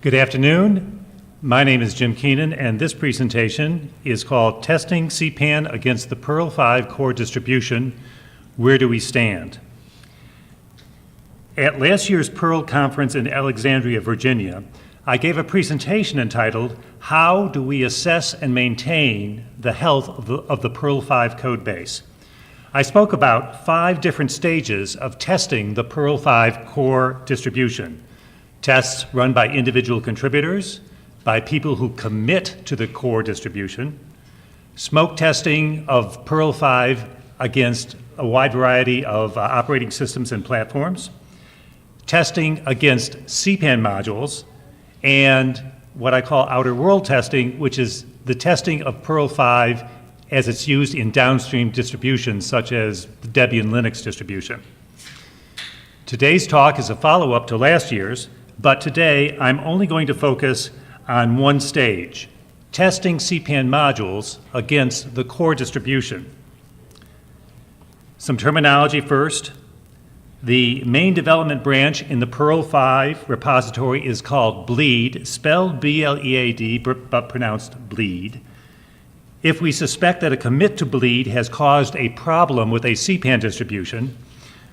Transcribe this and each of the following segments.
Good afternoon. My name is Jim Keenan, and this presentation is called Testing CPAN Against the Perl 5 Core Distribution, Where Do We Stand? At last year's Perl conference in Alexandria, Virginia, I gave a presentation entitled, How Do We Assess and Maintain the Health of the Perl 5 code base? I spoke about 5 different stages of testing the Perl 5 core distribution. Tests run by individual contributors, by people who commit to the core distribution, smoke testing of Perl 5 against a wide variety of operating systems and platforms, testing against CPAN modules, and what I call outer world testing, which is the testing of Perl 5 as it's used in downstream distributions such as the Debian Linux distribution. Today's talk is a follow-up to last year's, but today I'm only going to focus on one stage, testing CPAN modules against the core distribution. Some terminology first. The main development branch in the Perl 5 repository is called Bleed, spelled B-L-E-A-D, but pronounced bleed. If we suspect that a commit to Bleed has caused a problem with a CPAN distribution,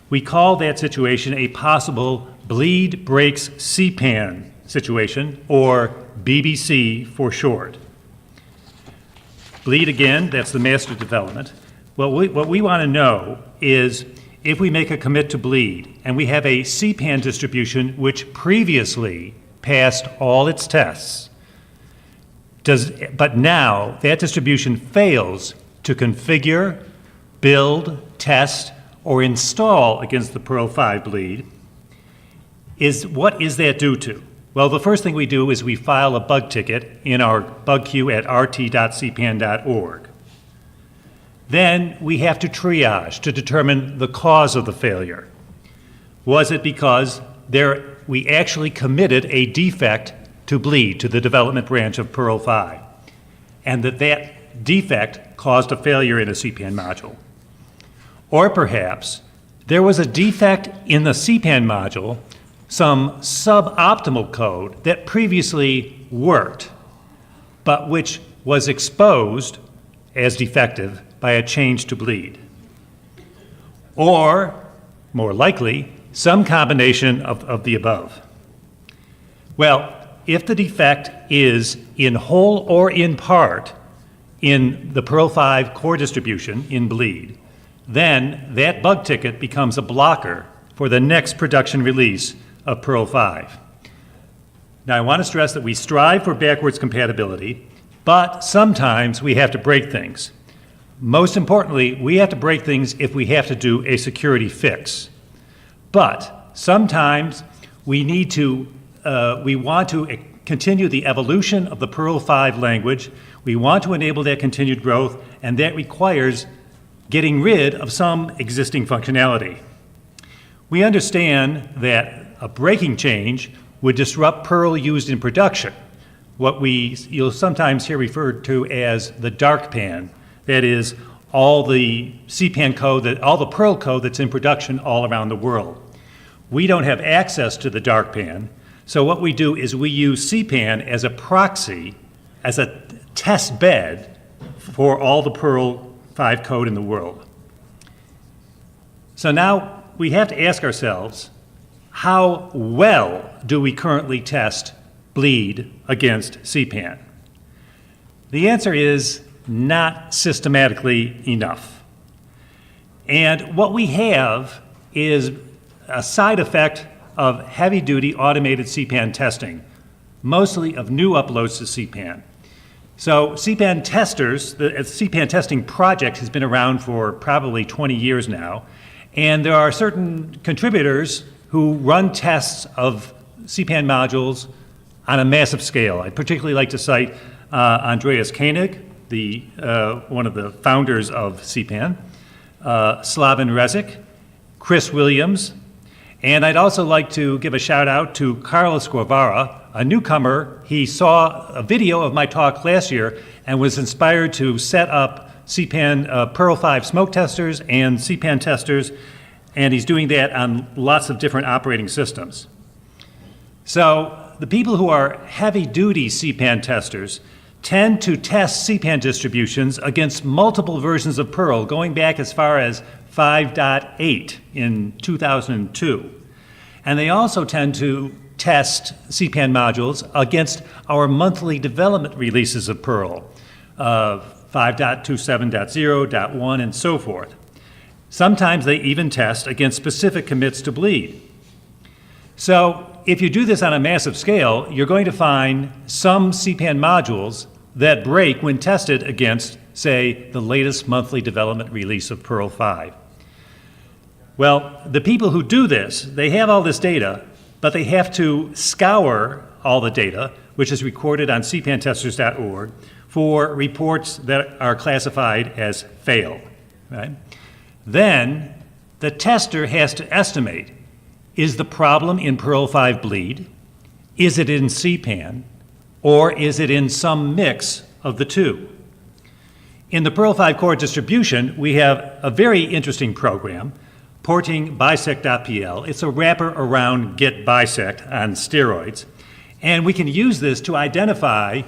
we call that situation a possible Bleed breaks CPAN situation, or BBC for short. Bleed again, that's the master development. What we want to know is if we make a commit to Bleed and we have a CPAN distribution which previously passed all its tests, but now that distribution fails to configure, build, test, or install against the Perl 5 Bleed, what is that due to? Well, the first thing we do is we file a bug ticket in our bug queue at rt.cpan.org. Then we have to triage to determine the cause of the failure. Was it because we actually committed a defect to Bleed, to the development branch of Perl 5, and that defect caused a failure in a CPAN module? Or perhaps there was a defect in the CPAN module, some suboptimal code that previously worked, but which was exposed as defective by a change to Bleed. Or, more likely, some combination of the above. Well, if the defect is in whole or in part in the Perl 5 core distribution in Bleed, then that bug ticket becomes a blocker for the next production release of Perl 5. Now, I want to stress that we strive for backwards compatibility, but sometimes we have to break things. Most importantly, we have to break things if we have to do a security fix. But sometimes we want to continue the evolution of the Perl 5 language. We want to enable that continued growth, and that requires getting rid of some existing functionality. We understand that a breaking change would disrupt Perl used in production, what you'll sometimes hear referred to as the dark pan. That is, all the CPAN code, all the Perl code that's in production all around the world. We don't have access to the dark pan, so what we do is we use CPAN as a proxy, as a test bed for all the Perl 5 code in the world. So now we have to ask ourselves, how well do we currently test Bleed against CPAN? The answer is not systematically enough. And what we have is a side effect of heavy-duty automated CPAN testing, mostly of new uploads to CPAN. So CPAN testers, the CPAN testing project has been around for probably 20 years now, and there are certain contributors who run tests of CPAN modules on a massive scale. I'd particularly like to cite Andreas Koenig, one of the founders of CPAN, Slaven Rezik, Chris Williams, and I'd also like to give a shout out to Carlos Guevara, a newcomer. He saw a video of my talk last year and was inspired to set up CPAN Perl 5 smoke testers and CPAN testers, and he's doing that on lots of different operating systems. So the people who are heavy-duty CPAN testers tend to test CPAN distributions against multiple versions of Perl, going back as far as 5.8 in 2002. And they also tend to test CPAN modules against our monthly development releases of Perl, 5.27.0, 1, and so forth. Sometimes they even test against specific commits to bleed. So if you do this on a massive scale, you're going to find some CPAN modules that break when tested against, say, the latest monthly development release of Perl 5. Well, the people who do this, they have all this data, but they have to scour all the data, which is recorded on cpantesters.org, for reports that are classified as fail. Right? Then the tester has to estimate, is the problem in Perl 5 bleed? Is it in CPAN? Or is it in some mix of the two? In the Perl 5 core distribution, we have a very interesting program, porting bisect.pl. It's a wrapper around get bisect on steroids. And we can use this to identify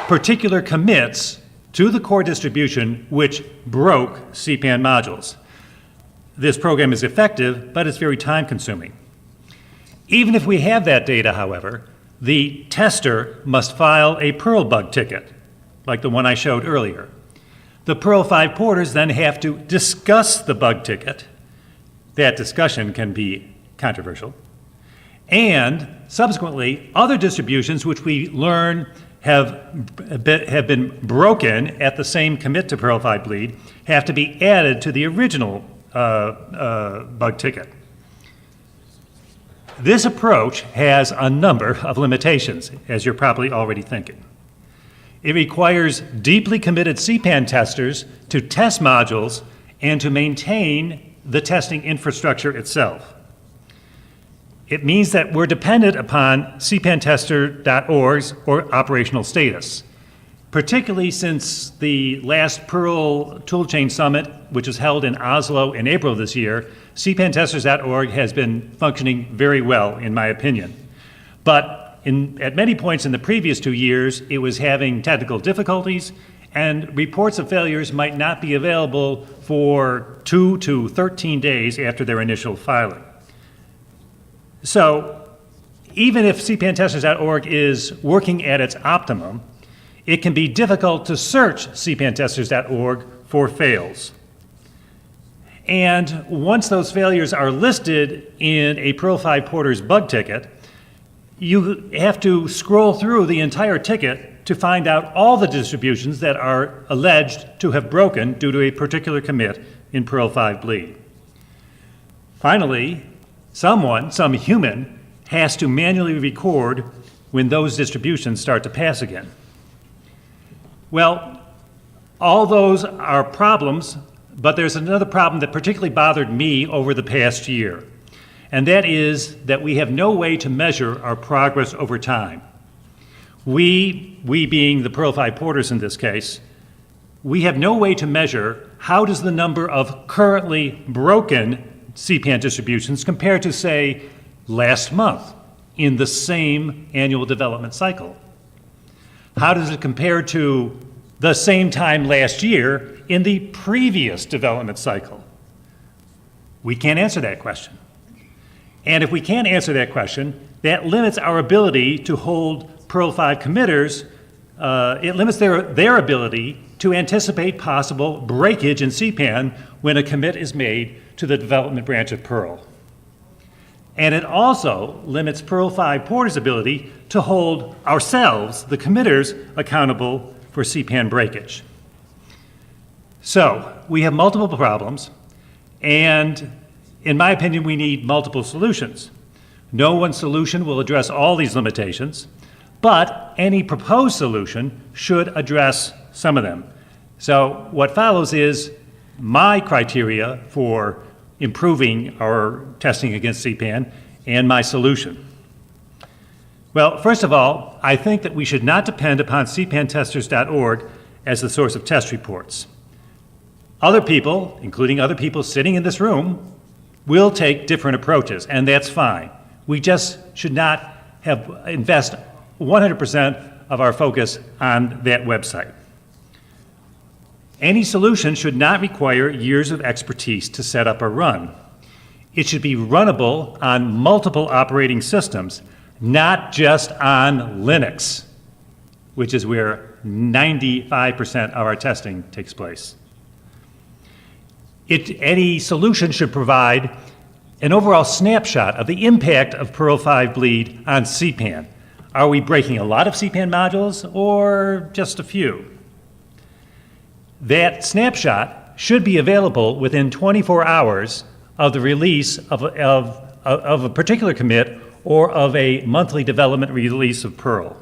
particular commits to the core distribution which broke CPAN modules. This program is effective, but it's very time-consuming. Even if we have that data, however, the tester must file a Perl bug ticket, like the one I showed earlier. The Perl 5 porters then have to discuss the bug ticket. That discussion can be controversial. And subsequently, other distributions which we learn have been broken at the same commit to Perl 5 bleed have to be added to the original bug ticket. This approach has a number of limitations, as you're probably already thinking. It requires deeply committed CPAN testers to test modules and to maintain the testing infrastructure itself. It means that we're dependent upon cpantester.org's or operational status, particularly since the last Perl Toolchain Summit, which was held in Oslo in April of this year. cpantesters.org has been functioning very well, in my opinion. But at many points in the previous 2 years, it was having technical difficulties, and reports of failures might not be available for 2 to 13 days after their initial filing. So even if cpantesters.org is working at its optimum, it can be difficult to search cpantesters.org for fails. And once those failures are listed in a Perl 5 porter's bug ticket, you have to scroll through the entire ticket to find out all the distributions that are alleged to have broken due to a particular commit in Perl 5 bleed. Finally, some human, has to manually record when those distributions start to pass again. Well, all those are problems, but there's another problem that particularly bothered me over the past year, and that is that we have no way to measure our progress over time. We being the Perl 5 porters in this case, we have no way to measure how does the number of currently broken CPAN distributions compare to, say, last month in the same annual development cycle. How does it compare to the same time last year in the previous development cycle? We can't answer that question. And if we can't answer that question, that limits our ability to hold Perl 5 committers. It limits their ability to anticipate possible breakage in CPAN when a commit is made to the development branch of Perl. And it also limits Perl 5 porters' ability to hold ourselves, the committers, accountable for CPAN breakage. So we have multiple problems, and in my opinion, we need multiple solutions. No one solution will address all these limitations, but any proposed solution should address some of them. So what follows is my criteria for improving our testing against CPAN and my solution. Well, first of all, I think that we should not depend upon cpantesters.org as the source of test reports. Other people, including other people sitting in this room, will take different approaches, and that's fine. We just should not invest 100% of our focus on that website. Any solution should not require years of expertise to set up or run. It should be runnable on multiple operating systems, not just on Linux, which is where 95% of our testing takes place. Any solution should provide an overall snapshot of the impact of Perl 5 bleed on CPAN. Are we breaking a lot of CPAN modules or just a few? That snapshot should be available within 24 hours of the release of a particular commit or of a monthly development release of Perl.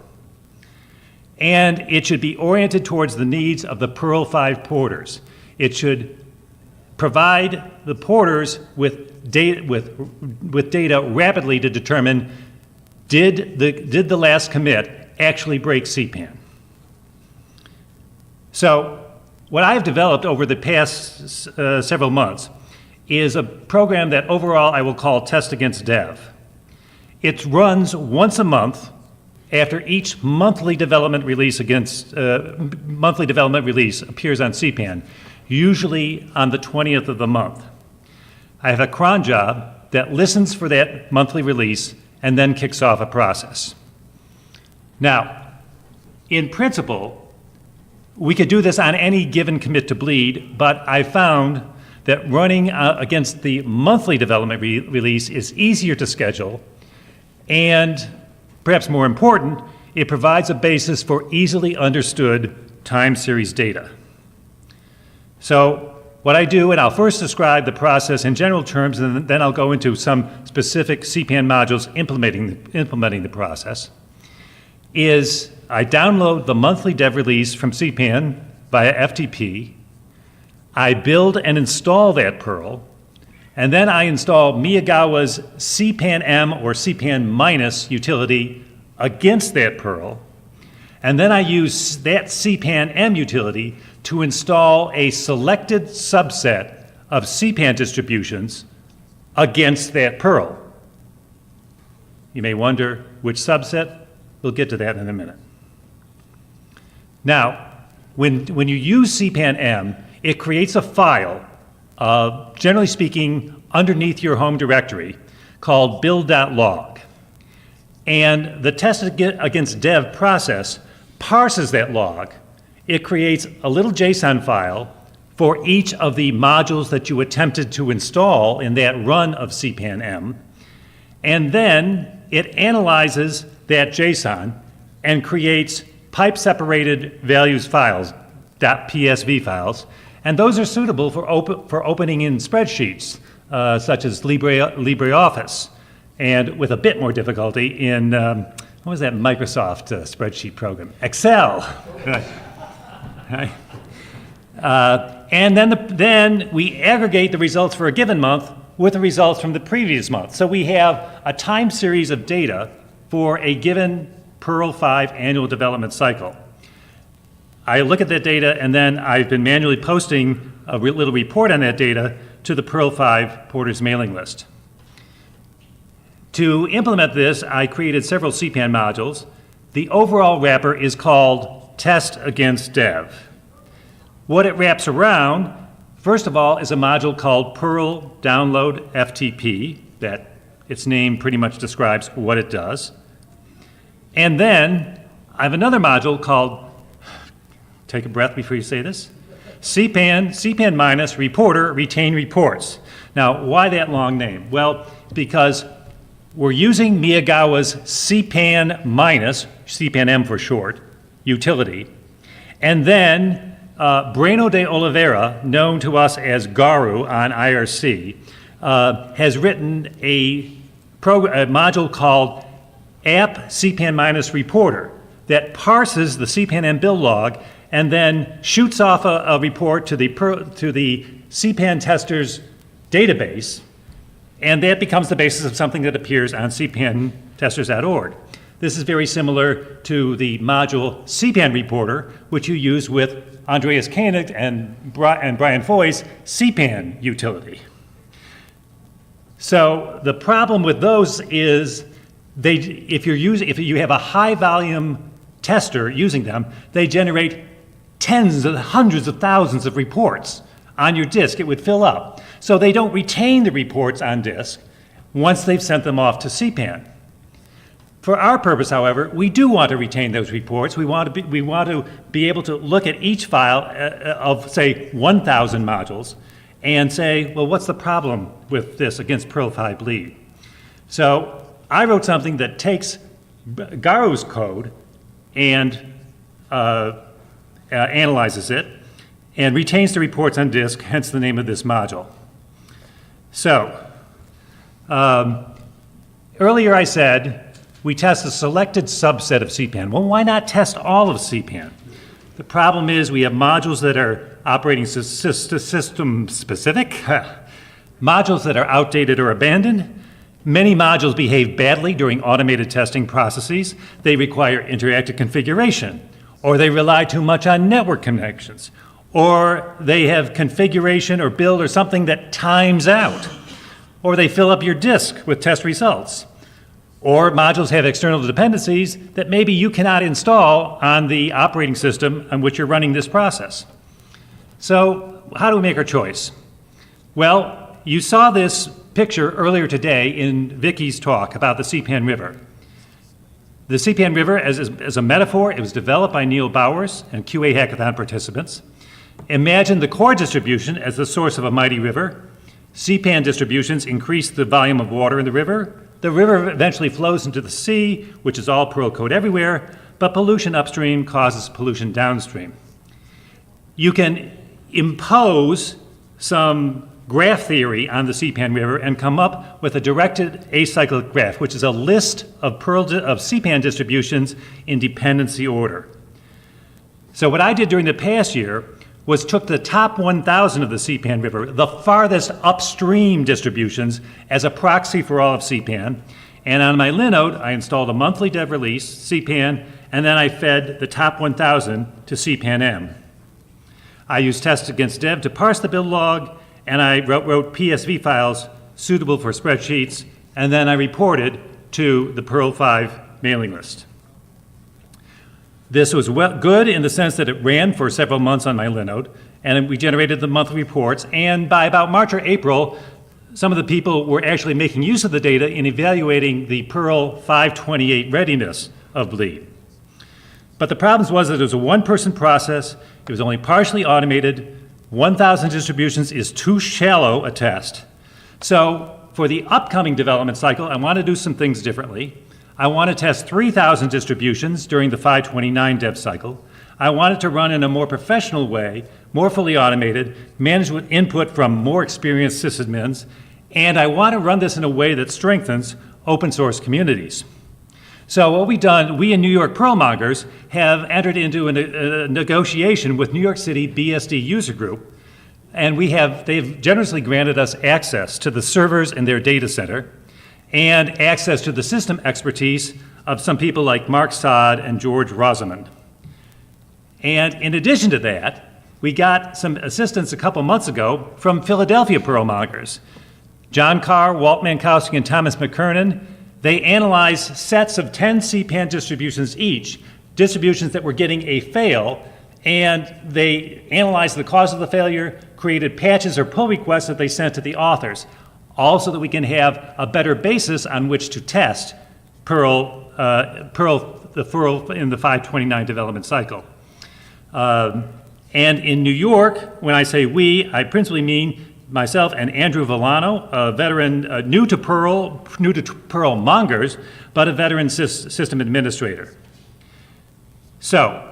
And it should be oriented towards the needs of the Perl 5 porters. It should provide the porters with data rapidly to determine did the last commit actually break CPAN. So what I've developed over the past several months is a program that overall I will call Test Against Dev. It runs once a month after each monthly development release appears on CPAN, usually on the 20th of the month. I have a cron job that listens for that monthly release and then kicks off a process. Now, in principle, we could do this on any given commit to bleed, but I found that running against the monthly development release is easier to schedule, and perhaps more important, it provides a basis for easily understood time series data. So what I do, and I'll first describe the process in general terms, and then I'll go into some specific CPAN modules implementing the process, is I download the monthly dev release from CPAN via FTP, I build and install that Perl, and then I install Miyagawa's CPAN-M or CPAN- utility against that Perl, and then I use that CPAN-M utility to install a selected subset of CPAN distributions against that Perl. You may wonder which subset. We'll get to that in a minute. Now, when you use CPAN-M, it creates a file, generally speaking, underneath your home directory called build.log. And the test against dev process parses that log. It creates a little JSON file for each of the modules that you attempted to install in that run of CPAN-M. And then it analyzes that JSON and creates pipe-separated values files, .psv files, and those are suitable for opening in spreadsheets, such as LibreOffice, and with a bit more difficulty in, what was that Microsoft spreadsheet program? Excel. Right. And then we aggregate the results for a given month with the results from the previous month. So we have a time series of data for a given Perl 5 annual development cycle. I look at that data, and then I've been manually posting a little report on that data to the Perl 5 porters mailing list. To implement this, I created several CPAN modules. The overall wrapper is called Test Against Dev. What it wraps around, first of all, is a module called Perl Download FTP, that its name pretty much describes what it does. And then I have another module called, take a breath before you say this, CPAN Reporter Retain Reports. Now, why that long name? Well, because we're using Miyagawa's CPAN-M for short, utility, and then Breno de Oliveira, known to us as Garu on IRC, has written a module called App CPAN-Reporter that parses the CPAN-M build log and then shoots off a report to the CPAN testers database, and that becomes the basis of something that appears on cpantesters.org. This is very similar to the module CPAN Reporter, which you use with Andreas Koenig and Brian Foy's CPAN utility. So the problem with those is if you have a high volume tester using them, they generate tens of hundreds of thousands of reports on your disk. It would fill up. So they don't retain the reports on disk once they've sent them off to CPAN. For our purpose, however, we do want to retain those reports. We want to be able to look at each file of, say, 1,000 modules and say, well, what's the problem with this against Perl 5 bleed? So I wrote something that takes Garo's code and analyzes it and retains the reports on disk, hence the name of this module. So earlier I said we test a selected subset of CPAN. Well, why not test all of CPAN? The problem is we have modules that are operating system specific, modules that are outdated or abandoned. Many modules behave badly during automated testing processes. They require interactive configuration, or they rely too much on network connections, or they have configuration or build or something that times out, or they fill up your disk with test results. Or modules have external dependencies that maybe you cannot install on the operating system on which you're running this process. So how do we make our choice? Well, you saw this picture earlier today in Vicky's talk about the CPAN River. The CPAN River, as a metaphor, it was developed by Neil Bowers and QA Hackathon participants. Imagine the core distribution as the source of a mighty river. CPAN distributions increase the volume of water in the river. The river eventually flows into the sea, which is all Perl code everywhere, but pollution upstream causes pollution downstream. You can impose some graph theory on the CPAN river and come up with a directed acyclic graph, which is a list of CPAN distributions in dependency order. So what I did during the past year was took the top 1,000 of the CPAN river, the farthest upstream distributions, as a proxy for all of CPAN. And on my Linode, I installed a monthly dev release, CPAN, and then I fed the top 1,000 to CPAN-M. I used tests against dev to parse the build log, and I wrote PSV files suitable for spreadsheets, and then I reported to the Perl 5 mailing list. This was good in the sense that it ran for several months on my Linode, and we generated the monthly reports, and by about March or April, some of the people were actually making use of the data in evaluating the Perl 528 readiness of bleed. But the problem was that it was a one-person process, it was only partially automated, 1,000 distributions is too shallow a test. So for the upcoming development cycle, I want to do some things differently. I want to test 3,000 distributions during the 529 dev cycle. I want it to run in a more professional way, more fully automated, managed with input from more experienced sysadmins, and I want to run this in a way that strengthens open source communities. So what we've done, we in New York Perl mongers have entered into a negotiation with New York City BSD user group, and they've generously granted us access to the servers in their data center and access to the system expertise of some people like Mark Saad and George Rosamond. And in addition to that, we got some assistance a couple months ago from Philadelphia Perl mongers. John Carr, Walt Mankowski, and Thomas McKernan. They analyzed sets of 10 CPAN distributions each, distributions that were getting a fail, and they analyzed the cause of the failure, created patches or pull requests that they sent to the authors, all so that we can have a better basis on which to test Perl in the 529 development cycle. And in New York, when I say we, I principally mean myself and Andrew Villano, a veteran new to Perl mongers, but a veteran system administrator. So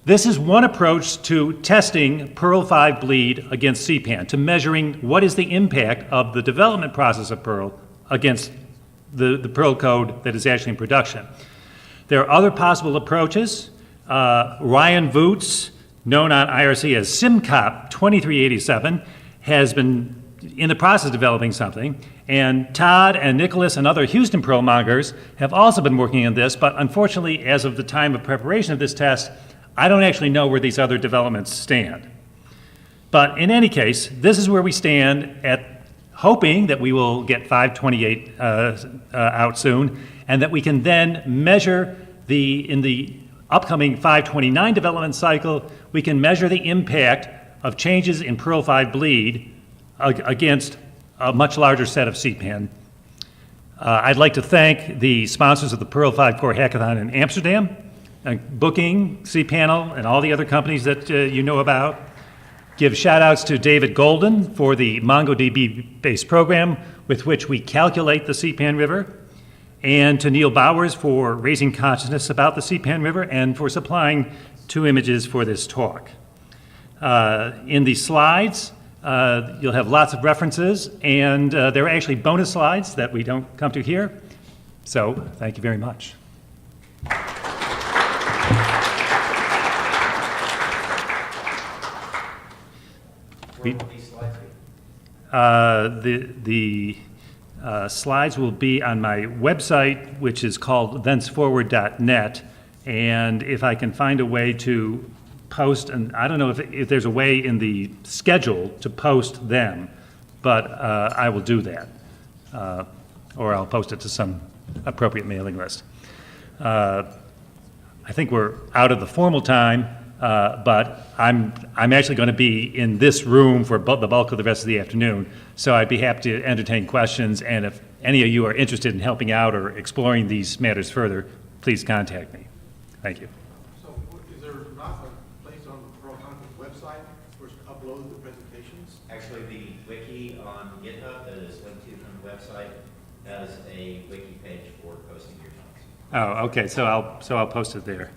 this is one approach to testing Perl 5 bleed against CPAN, to measuring what is the impact of the development process of Perl against the Perl code that is actually in production. There are other possible approaches. Ryan Voots, known on IRC as SimCop 2387, has been in the process of developing something, and Todd and Nicholas and other Houston Perl mongers have also been working on this, but unfortunately, as of the time of preparation of this test, I don't actually know where these other developments stand. But in any case, this is where we stand at hoping that we will get 528 out soon, and that we can then measure in the upcoming 529 development cycle, we can measure the impact of changes in Perl 5 bleed against a much larger set of CPAN. I'd like to thank the sponsors of the Perl 5 Core Hackathon in Amsterdam, Booking, cPanel, and all the other companies that you know about. Give shout outs to David Golden for the MongoDB-based program with which we calculate the CPAN River, and to Neil Bowers for raising consciousness about the CPAN River and for supplying 2 images for this talk. In the slides, you'll have lots of references, and there are actually bonus slides that we don't come to here. So thank you very much. Where will these slides be? The slides will be on my website, which is called thenceforward.net, and if I can find a way to post, and I don't know if there's a way in the schedule to post them, but I will do that, or I'll post it to some appropriate mailing list. I think we're out of the formal time, but I'm actually going to be in this room for the bulk of the rest of the afternoon, so I'd be happy to entertain questions, and if any of you are interested in helping out or exploring these matters further, please contact me. Thank you. So is there not a place on the Perl Conference website where it's upload the presentations? Actually, the wiki on GitHub that is linked to from the website has a wiki page for posting your talks. Oh, okay, so I'll post it there.